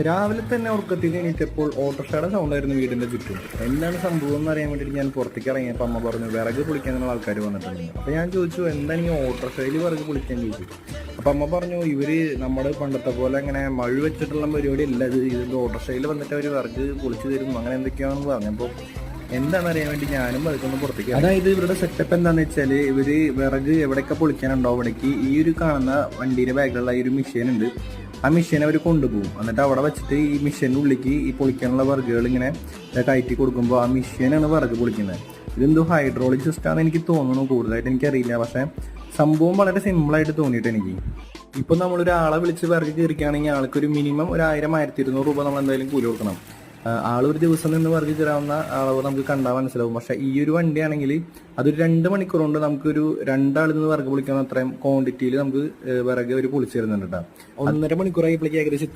രാവിലെ തന്നെ ഉറക്കത്തിൽ എണീറ്റപ്പോൾ ഓട്ടോറിക്ഷയുടെ സൗണ്ടായിരുന്നു വീടിന്റെ ചുറ്റും. എന്താണ് സംഭവം എന്ന് അറിയാൻ വേണ്ടിയിട്ട് ഞാൻ പുറത്തേക്ക് ഇറങ്ങിയപ്പോൾ അമ്മ പറഞ്ഞു വിറക് പൊളിക്കാനുള്ള ആൾക്കാർ വന്നിട്ടുണ്ട്. അപ്പോൾ ഞാൻ ചോദിച്ചു എന്താണ് ഈ ഓട്ടോറിക്ഷയിൽ വിറക് പൊളിക്കാൻ ചോദിച്ചു. അപ്പം അമ്മ പറഞ്ഞു ഇവര് നമ്മുടെ പണ്ടത്തെ പോലെ അങ്ങനെ മഴ വെച്ചിട്ടുള്ള പരിപാടി അല്ല, ഇതിന്റെ ഓട്ടോറിക്ഷയിൽ വന്നിട്ട് അവർ വിറക് പൊളിച്ചു തരും അങ്ങനെ എന്തൊക്കെയാണെന്ന് പറഞ്ഞപ്പോൾ എന്താണെന്ന് അറിയാൻ വേണ്ടി ഞാനും അതൊക്കെ പുറത്തേക്ക്. അതായത് ഇവരുടെ സെറ്റപ്പ് എന്താണെന്ന് വെച്ചാൽ ഇവര് വിറക് എവിടെയൊക്കെ പൊളിക്കാനുണ്ടോ അവിടേക്ക് ഈ ഒരു കാണുന്ന വണ്ടിയുടെ ബാഗിലുള്ള ഈ ഒരു മെഷീൻ ഉണ്ട്, ആ മെഷീൻ അവർ കൊണ്ടുപോകും. എന്നിട്ട് അവിടെ വെച്ചിട്ട് ഈ മെഷീൻ്റെ ഉള്ളിലേക്ക് ഈ പൊളിക്കാനുള്ള വിറകുകൾ ഇങ്ങനെ കയറ്റി കൊടുക്കുമ്പോൾ ആ മെഷീനാണ് വിറക് പൊളിക്കുന്നത്. ഇതെന്തോ ഹൈഡ്രോളിക് സിസ്റ്റമാണെന്ന് എനിക്ക് തോന്നുന്നു, കൂടുതലായിട്ട് എനിക്കറിയില്ല. പക്ഷേ സംഭവം വളരെ സിമ്പിളായിട്ട് തോന്നിയിട്ട് എനിക്ക്. ഇപ്പം നമ്മളൊരാളെ വിളിച്ച് വിറക് കയറിക്കുകയാണെങ്കിൽ ആൾക്കൊരു മിനിമം 1000-1200 രൂപ നമ്മൾ എന്തായാലും കൂലി കൊടുക്കണം. ആളൊരു ദിവസം നിന്ന് വിറക് കയറാവുന്ന അളവ് നമുക്ക് കണ്ടാൽ മനസ്സിലാവും. പക്ഷെ ഈ ഒരു വണ്ടിയാണെങ്കിൽ അതൊരു 2 മണിക്കൂർ കൊണ്ട് നമുക്കൊരു 2 ആളിൽ നിന്ന് വിറക് പൊളിക്കാൻ അത്രയും ക്വാണ്ടിറ്റിയിൽ നമുക്ക് വിറക് അവർ പൊളിച്ചു തരുന്നുണ്ട് കേട്ടോ. 1.5 മണിക്കൂറായപ്പോഴേക്ക് ഏകദേശം ഇത്ര